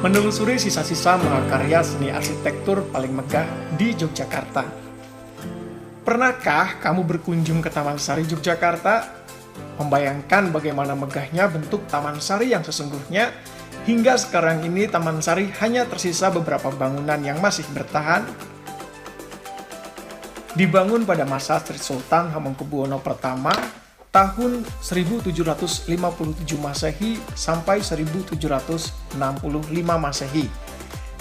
menelusuri sisa-sisa mahakarya seni arsitektur paling megah di Yogyakarta. Pernahkah kamu berkunjung ke Taman Sari Yogyakarta? Membayangkan bagaimana megahnya bentuk Taman Sari yang sesungguhnya? Hingga sekarang ini Taman Sari hanya tersisa beberapa bangunan yang masih bertahan. Dibangun pada masa Sri Sultan Hamengkubuwono I tahun 1757 Masehi sampai 1765 Masehi.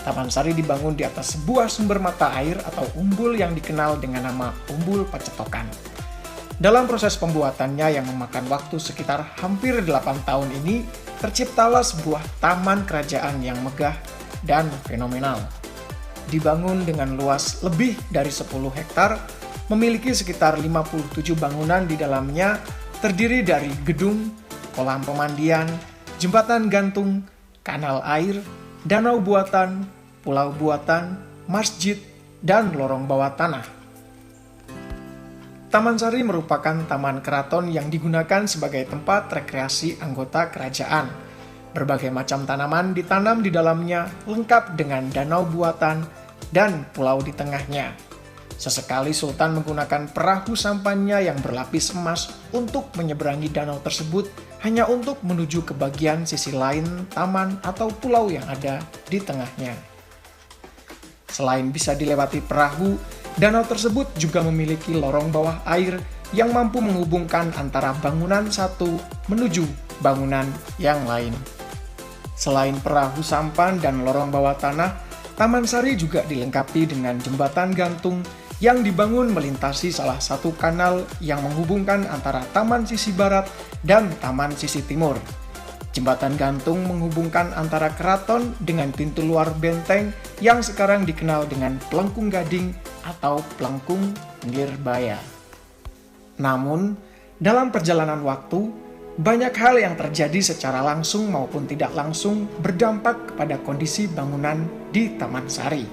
Taman Sari dibangun di atas sebuah sumber mata air atau umbul yang dikenal dengan nama Umbul Pacetokan. Dalam proses pembuatannya yang memakan waktu sekitar hampir 8 tahun ini, terciptalah sebuah taman kerajaan yang megah dan fenomenal. Dibangun dengan luas lebih dari 10 hektar, memiliki sekitar 57 bangunan di dalamnya, terdiri dari gedung, kolam pemandian, jembatan gantung, kanal air, danau buatan, pulau buatan, masjid, dan lorong bawah tanah. Taman Sari merupakan taman keraton yang digunakan sebagai tempat rekreasi anggota kerajaan. Berbagai macam tanaman ditanam di dalamnya, lengkap dengan danau buatan dan pulau di tengahnya. Sesekali Sultan menggunakan perahu sampannya yang berlapis emas untuk menyeberangi danau tersebut hanya untuk menuju ke bagian sisi lain taman atau pulau yang ada di tengahnya. Selain bisa dilewati perahu, danau tersebut juga memiliki lorong bawah air yang mampu menghubungkan antara bangunan satu menuju bangunan yang lain. Selain perahu sampan dan lorong bawah tanah, Taman Sari juga dilengkapi dengan jembatan gantung yang dibangun melintasi salah satu kanal yang menghubungkan antara taman sisi barat dan taman sisi timur. Jembatan gantung menghubungkan antara keraton dengan pintu luar benteng yang sekarang dikenal dengan Plengkung Gading atau Plengkung Ngirbaya. Namun, dalam perjalanan waktu, banyak hal yang terjadi secara langsung maupun tidak langsung berdampak kepada kondisi bangunan di Taman Sari.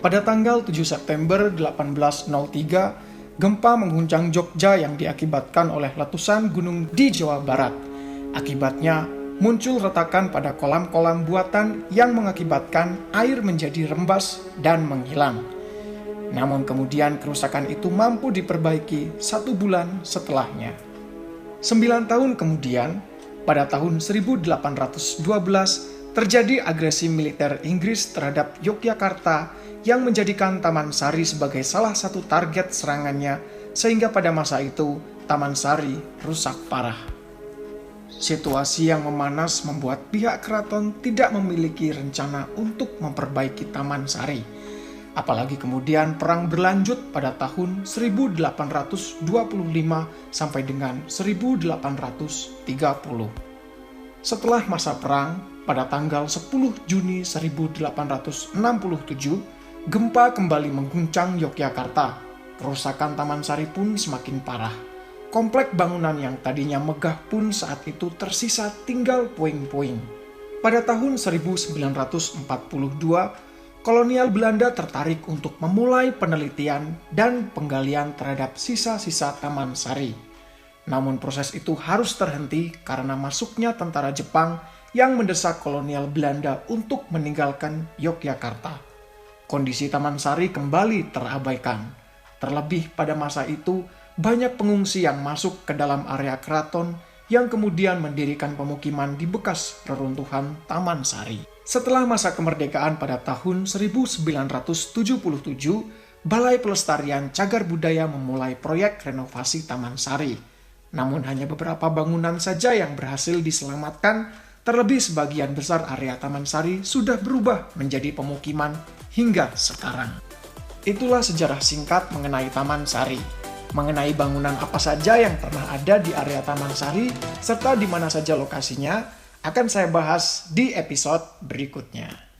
Pada tanggal 7 September 1803, gempa mengguncang Jogja yang diakibatkan oleh letusan gunung di Jawa Barat. Akibatnya, muncul retakan pada kolam-kolam buatan yang mengakibatkan air menjadi rembas dan menghilang. Namun kemudian kerusakan itu mampu diperbaiki 1 bulan setelahnya. 9 tahun kemudian, pada tahun 1812, terjadi agresi militer Inggris terhadap Yogyakarta yang menjadikan Taman Sari sebagai salah satu target serangannya, sehingga pada masa itu Taman Sari rusak parah. Situasi yang memanas membuat pihak keraton tidak memiliki rencana untuk memperbaiki Taman Sari. Apalagi kemudian perang berlanjut pada tahun 1825 sampai dengan 1830. Setelah masa perang, pada tanggal 10 Juni 1867, gempa kembali mengguncang Yogyakarta. Kerusakan Taman Sari pun semakin parah. Komplek bangunan yang tadinya megah pun saat itu tersisa tinggal puing-puing. Pada tahun 1942, kolonial Belanda tertarik untuk memulai penelitian dan penggalian terhadap sisa-sisa Taman Sari. Namun proses itu harus terhenti karena masuknya tentara Jepang yang mendesak kolonial Belanda untuk meninggalkan Yogyakarta. Kondisi Taman Sari kembali terabaikan. Terlebih pada masa itu, banyak pengungsi yang masuk ke dalam area keraton yang kemudian mendirikan pemukiman di bekas reruntuhan Taman Sari. Setelah masa kemerdekaan pada tahun 1977, Balai Pelestarian Cagar Budaya memulai proyek renovasi Taman Sari. Namun hanya beberapa bangunan saja yang berhasil diselamatkan, terlebih sebagian besar area Taman Sari sudah berubah menjadi pemukiman hingga sekarang. Itulah sejarah singkat mengenai Taman Sari. Mengenai bangunan apa saja yang pernah ada di area Taman Sari, serta di mana saja lokasinya, akan saya bahas di episode berikutnya.